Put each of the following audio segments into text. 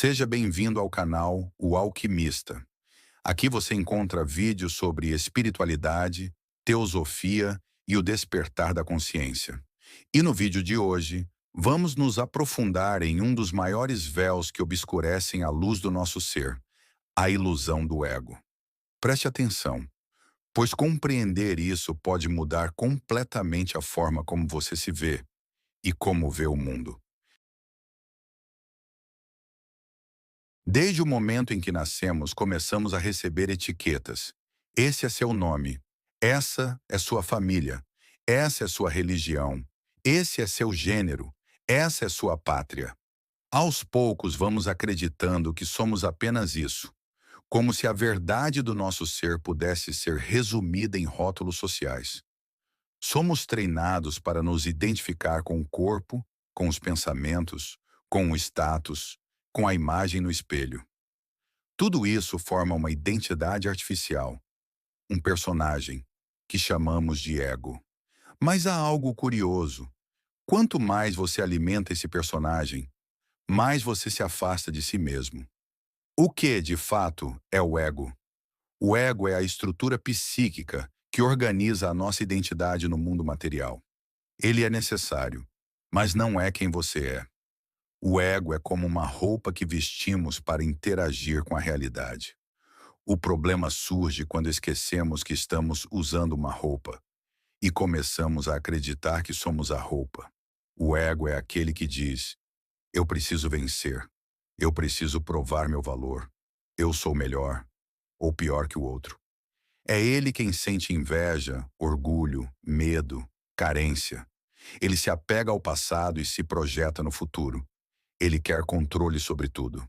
Seja bem-vindo ao canal O Alquimista. Aqui você encontra vídeos sobre espiritualidade, teosofia e o despertar da consciência. E no vídeo de hoje, vamos nos aprofundar em um dos maiores véus que obscurecem a luz do nosso ser, a ilusão do ego. Preste atenção, pois compreender isso pode mudar completamente a forma como você se vê e como vê o mundo. Desde o momento em que nascemos, começamos a receber etiquetas. Esse é seu nome. Essa é sua família. Essa é sua religião. Esse é seu gênero. Essa é sua pátria. Aos poucos, vamos acreditando que somos apenas isso, como se a verdade do nosso ser pudesse ser resumida em rótulos sociais. Somos treinados para nos identificar com o corpo, com os pensamentos, com o status, com a imagem no espelho. Tudo isso forma uma identidade artificial, um personagem, que chamamos de ego. Mas há algo curioso. Quanto mais você alimenta esse personagem, mais você se afasta de si mesmo. O que, de fato, é o ego? O ego é a estrutura psíquica que organiza a nossa identidade no mundo material. Ele é necessário, mas não é quem você é. O ego é como uma roupa que vestimos para interagir com a realidade. O problema surge quando esquecemos que estamos usando uma roupa e começamos a acreditar que somos a roupa. O ego é aquele que diz: eu preciso vencer, eu preciso provar meu valor, eu sou melhor ou pior que o outro. É ele quem sente inveja, orgulho, medo, carência. Ele se apega ao passado e se projeta no futuro. Ele quer controle sobre tudo.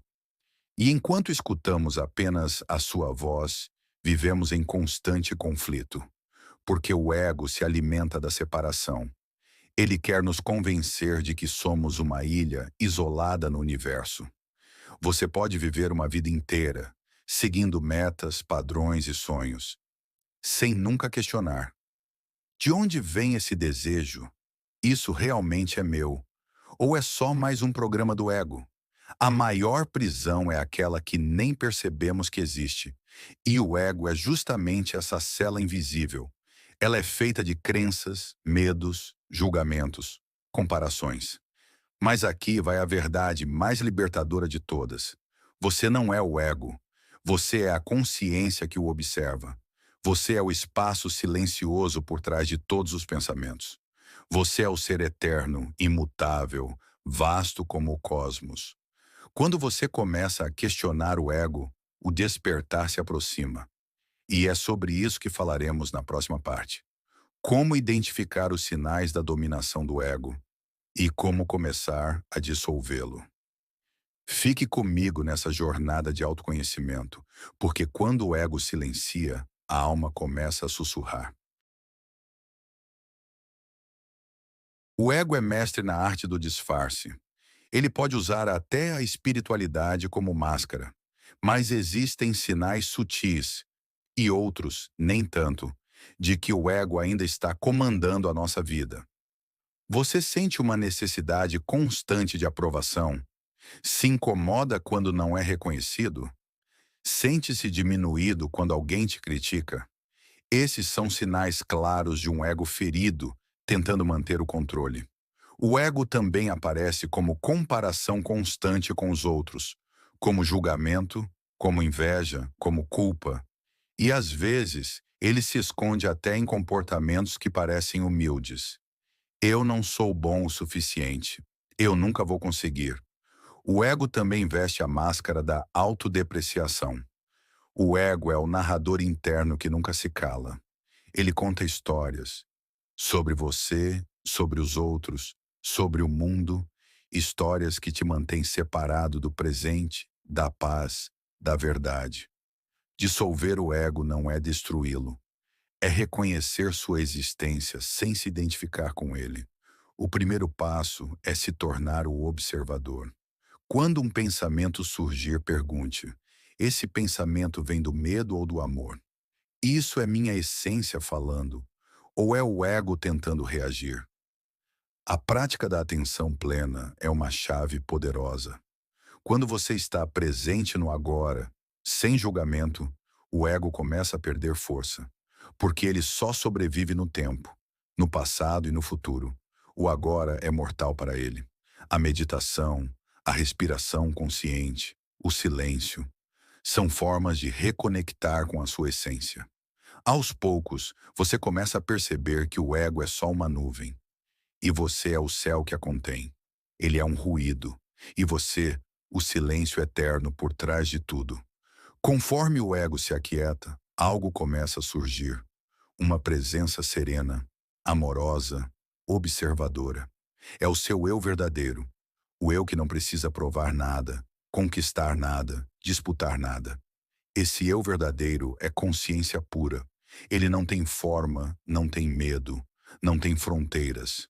E enquanto escutamos apenas a sua voz, vivemos em constante conflito, porque o ego se alimenta da separação. Ele quer nos convencer de que somos uma ilha isolada no universo. Você pode viver uma vida inteira, seguindo metas, padrões e sonhos, sem nunca questionar: de onde vem esse desejo? Isso realmente é meu? Ou é só mais um programa do ego? A maior prisão é aquela que nem percebemos que existe. E o ego é justamente essa cela invisível. Ela é feita de crenças, medos, julgamentos, comparações. Mas aqui vai a verdade mais libertadora de todas. Você não é o ego. Você é a consciência que o observa. Você é o espaço silencioso por trás de todos os pensamentos. Você é o ser eterno, imutável, vasto como o cosmos. Quando você começa a questionar o ego, o despertar se aproxima. E é sobre isso que falaremos na próxima parte. Como identificar os sinais da dominação do ego e como começar a dissolvê-lo. Fique comigo nessa jornada de autoconhecimento, porque quando o ego silencia, a alma começa a sussurrar. O ego é mestre na arte do disfarce. Ele pode usar até a espiritualidade como máscara, mas existem sinais sutis, e outros, nem tanto, de que o ego ainda está comandando a nossa vida. Você sente uma necessidade constante de aprovação? Se incomoda quando não é reconhecido? Sente-se diminuído quando alguém te critica? Esses são sinais claros de um ego ferido, tentando manter o controle. O ego também aparece como comparação constante com os outros, como julgamento, como inveja, como culpa. E às vezes, ele se esconde até em comportamentos que parecem humildes. Eu não sou bom o suficiente. Eu nunca vou conseguir. O ego também veste a máscara da autodepreciação. O ego é o narrador interno que nunca se cala. Ele conta histórias sobre você, sobre os outros, sobre o mundo, histórias que te mantêm separado do presente, da paz, da verdade. Dissolver o ego não é destruí-lo, é reconhecer sua existência sem se identificar com ele. O primeiro passo é se tornar o observador. Quando um pensamento surgir, pergunte: esse pensamento vem do medo ou do amor? Isso é minha essência falando, ou é o ego tentando reagir? A prática da atenção plena é uma chave poderosa. Quando você está presente no agora, sem julgamento, o ego começa a perder força, porque ele só sobrevive no tempo, no passado e no futuro. O agora é mortal para ele. A meditação, a respiração consciente, o silêncio, são formas de reconectar com a sua essência. Aos poucos, você começa a perceber que o ego é só uma nuvem, e você é o céu que a contém. Ele é um ruído, e você, o silêncio eterno por trás de tudo. Conforme o ego se aquieta, algo começa a surgir. Uma presença serena, amorosa, observadora. É o seu eu verdadeiro. O eu que não precisa provar nada, conquistar nada, disputar nada. Esse eu verdadeiro é consciência pura. Ele não tem forma, não tem medo, não tem fronteiras.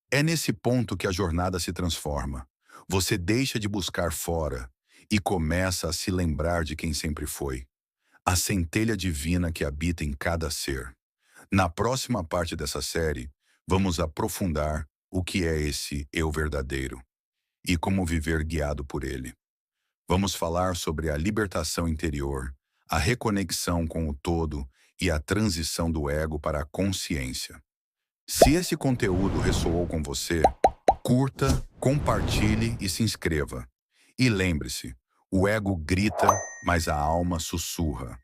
É nesse ponto que a jornada se transforma. Você deixa de buscar fora e começa a se lembrar de quem sempre foi. A centelha divina que habita em cada ser. Na próxima parte dessa série, vamos aprofundar o que é esse eu verdadeiro e como viver guiado por ele. Vamos falar sobre a libertação interior, a reconexão com o todo e a transição do ego para a consciência. Se esse conteúdo ressoou com você, curta, compartilhe e se inscreva. E lembre-se, o ego grita, mas a alma sussurra.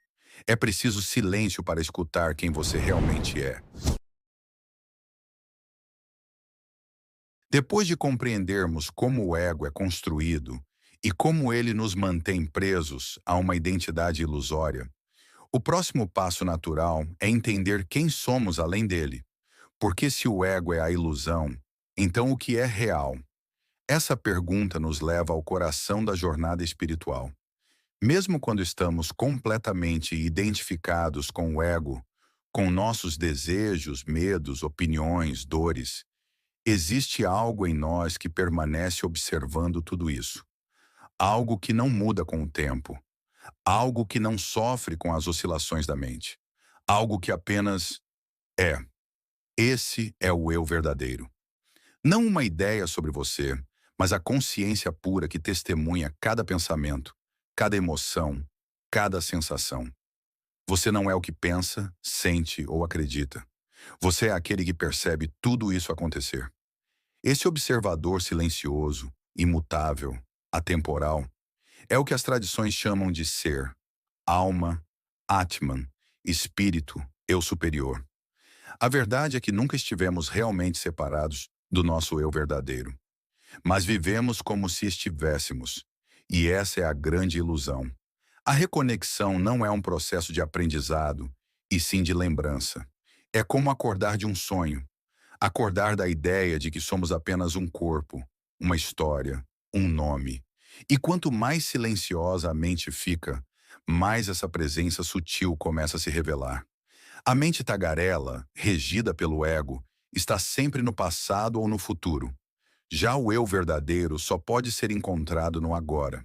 É preciso silêncio para escutar quem você realmente é. Depois de compreendermos como o ego é construído e como ele nos mantém presos a uma identidade ilusória, o próximo passo natural é entender quem somos além dele. Porque se o ego é a ilusão, então o que é real? Essa pergunta nos leva ao coração da jornada espiritual. Mesmo quando estamos completamente identificados com o ego, com nossos desejos, medos, opiniões, dores, existe algo em nós que permanece observando tudo isso. Algo que não muda com o tempo. Algo que não sofre com as oscilações da mente. Algo que apenas é. Esse é o eu verdadeiro. Não uma ideia sobre você, mas a consciência pura que testemunha cada pensamento, cada emoção, cada sensação. Você não é o que pensa, sente ou acredita. Você é aquele que percebe tudo isso acontecer. Esse observador silencioso, imutável, atemporal, é o que as tradições chamam de ser, alma, Atman, espírito, eu superior. A verdade é que nunca estivemos realmente separados do nosso eu verdadeiro, mas vivemos como se estivéssemos, e essa é a grande ilusão. A reconexão não é um processo de aprendizado, e sim de lembrança. É como acordar de um sonho, acordar da ideia de que somos apenas um corpo, uma história, um nome. E quanto mais silenciosa a mente fica, mais essa presença sutil começa a se revelar. A mente tagarela, regida pelo ego, está sempre no passado ou no futuro. Já o eu verdadeiro só pode ser encontrado no agora.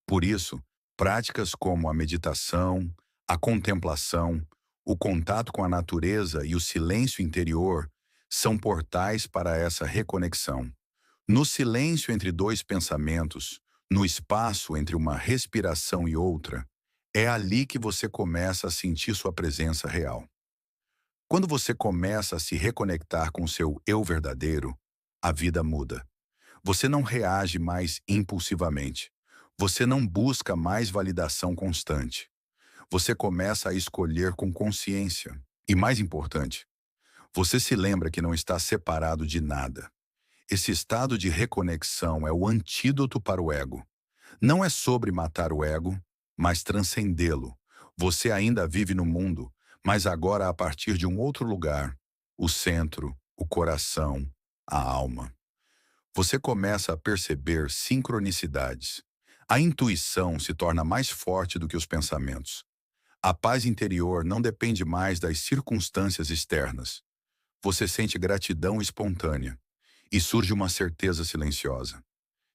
Por isso, práticas como a meditação, a contemplação, o contato com a natureza e o silêncio interior são portais para essa reconexão. No silêncio entre dois pensamentos, no espaço entre uma respiração e outra, é ali que você começa a sentir sua presença real. Quando você começa a se reconectar com seu eu verdadeiro, a vida muda. Você não reage mais impulsivamente. Você não busca mais validação constante. Você começa a escolher com consciência. E mais importante, você se lembra que não está separado de nada. Esse estado de reconexão é o antídoto para o ego. Não é sobre matar o ego, mas transcendê-lo. Você ainda vive no mundo, mas agora a partir de um outro lugar, o centro, o coração, a alma. Você começa a perceber sincronicidades. A intuição se torna mais forte do que os pensamentos. A paz interior não depende mais das circunstâncias externas. Você sente gratidão espontânea e surge uma certeza silenciosa.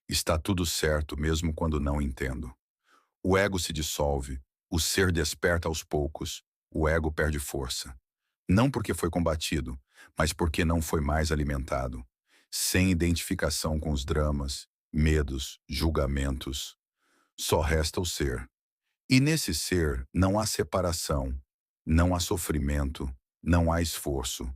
Está tudo certo mesmo quando não entendo. O ego se dissolve, o ser desperta aos poucos, o ego perde força. Não porque foi combatido, mas porque não foi mais alimentado. Sem identificação com os dramas, medos, julgamentos, Só resta o ser. E nesse ser não há separação, não há sofrimento, não há esforço.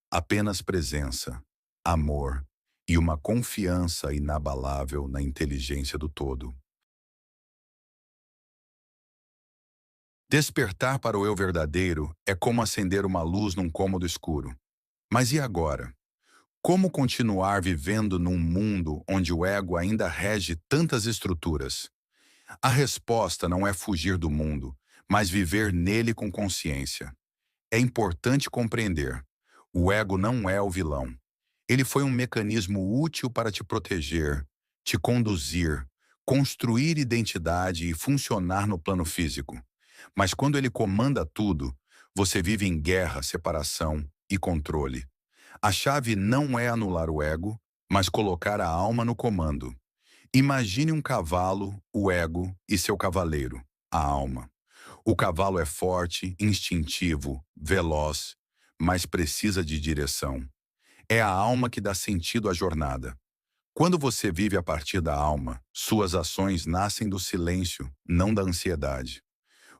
Apenas presença, amor e uma confiança inabalável na inteligência do todo. Despertar para o eu verdadeiro é como acender uma luz num cômodo escuro. Mas e agora? Como continuar vivendo num mundo onde o ego ainda rege tantas estruturas? A resposta não é fugir do mundo, mas viver nele com consciência. É importante compreender: o ego não é o vilão. Ele foi um mecanismo útil para te proteger, te conduzir, construir identidade e funcionar no plano físico. Mas quando ele comanda tudo, você vive em guerra, separação e controle. A chave não é anular o ego, mas colocar a alma no comando. Imagine um cavalo, o ego e seu cavaleiro, a alma. O cavalo é forte, instintivo, veloz, mas precisa de direção. É a alma que dá sentido à jornada. Quando você vive a partir da alma, suas ações nascem do silêncio, não da ansiedade.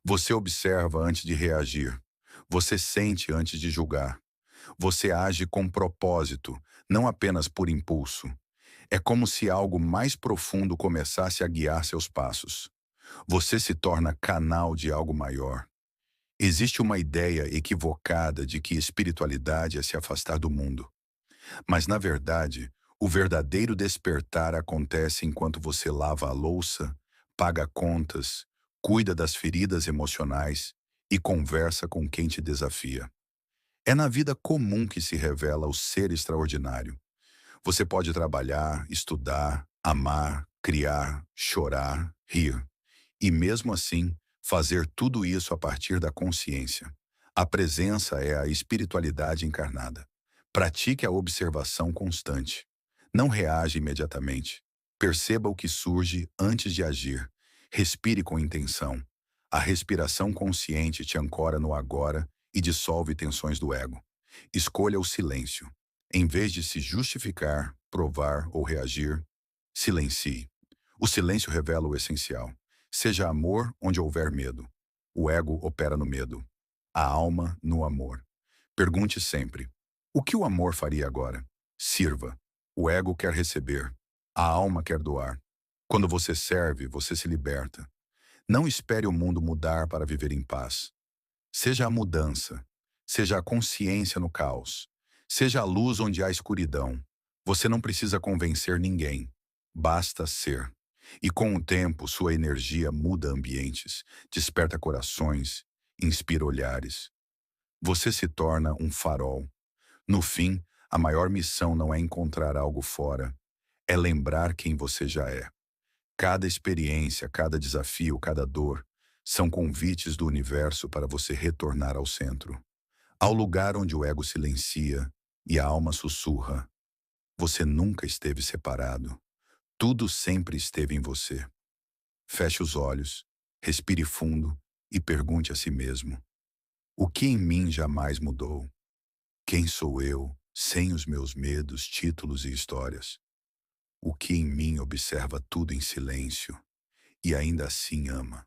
Você observa antes de reagir. Você sente antes de julgar. Você age com propósito, não apenas por impulso. É como se algo mais profundo começasse a guiar seus passos. Você se torna canal de algo maior. Existe uma ideia equivocada de que espiritualidade é se afastar do mundo. Mas, na verdade, o verdadeiro despertar acontece enquanto você lava a louça, paga contas, cuida das feridas emocionais e conversa com quem te desafia. É na vida comum que se revela o ser extraordinário. Você pode trabalhar, estudar, amar, criar, chorar, rir. E mesmo assim, fazer tudo isso a partir da consciência. A presença é a espiritualidade encarnada. Pratique a observação constante. Não reaja imediatamente. Perceba o que surge antes de agir. Respire com intenção. A respiração consciente te ancora no agora e dissolve tensões do ego. Escolha o silêncio. Em vez de se justificar, provar ou reagir, silencie. O silêncio revela o essencial. Seja amor onde houver medo. O ego opera no medo. A alma no amor. Pergunte sempre: o que o amor faria agora? Sirva. O ego quer receber. A alma quer doar. Quando você serve, você se liberta. Não espere o mundo mudar para viver em paz. Seja a mudança. Seja a consciência no caos. Seja a luz onde há escuridão. Você não precisa convencer ninguém. Basta ser. E com o tempo, sua energia muda ambientes, desperta corações, inspira olhares. Você se torna um farol. No fim, a maior missão não é encontrar algo fora, é lembrar quem você já é. Cada experiência, cada desafio, cada dor são convites do universo para você retornar ao centro, ao lugar onde o ego silencia e a alma sussurra. Você nunca esteve separado. Tudo sempre esteve em você. Feche os olhos, respire fundo e pergunte a si mesmo: o que em mim jamais mudou? Quem sou eu, sem os meus medos, títulos e histórias? O que em mim observa tudo em silêncio e ainda assim ama?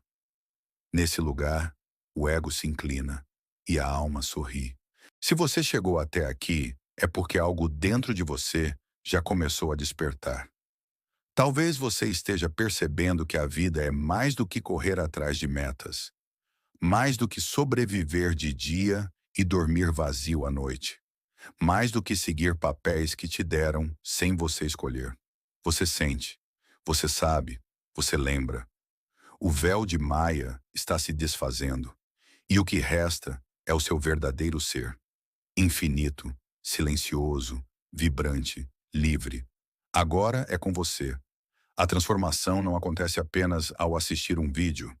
Nesse lugar, o ego se inclina e a alma sorri. Se você chegou até aqui, é porque algo dentro de você já começou a despertar. Talvez você esteja percebendo que a vida é mais do que correr atrás de metas, mais do que sobreviver de dia e dormir vazio à noite, mais do que seguir papéis que te deram sem você escolher. Você sente, você sabe, você lembra. O véu de Maia está se desfazendo, e o que resta é o seu verdadeiro ser, infinito, silencioso, vibrante, livre. Agora é com você. A transformação não acontece apenas ao assistir um vídeo.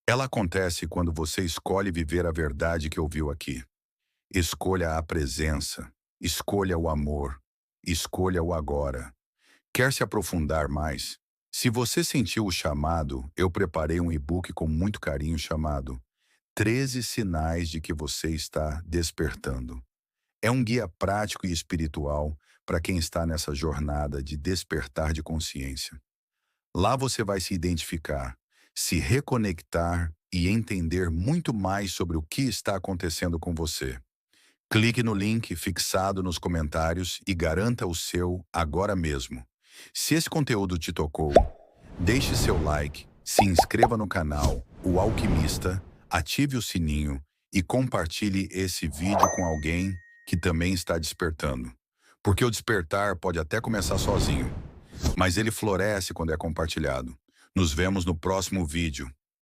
Ela acontece quando você escolhe viver a verdade que ouviu aqui. Escolha a presença, escolha o amor, escolha o agora. Quer se aprofundar mais? Se você sentiu o chamado, eu preparei um e-book com muito carinho chamado 13 sinais de que você está despertando. É um guia prático e espiritual para quem está nessa jornada de despertar de consciência. Lá você vai se identificar, se reconectar e entender muito mais sobre o que está acontecendo com você. Clique no link fixado nos comentários e garanta o seu agora mesmo. Se esse conteúdo te tocou, deixe seu like, se inscreva no canal O Alquimista, ative o sininho e compartilhe esse vídeo com alguém que também está despertando. Porque o despertar pode até começar sozinho, mas ele floresce quando é compartilhado. Nos vemos no próximo vídeo.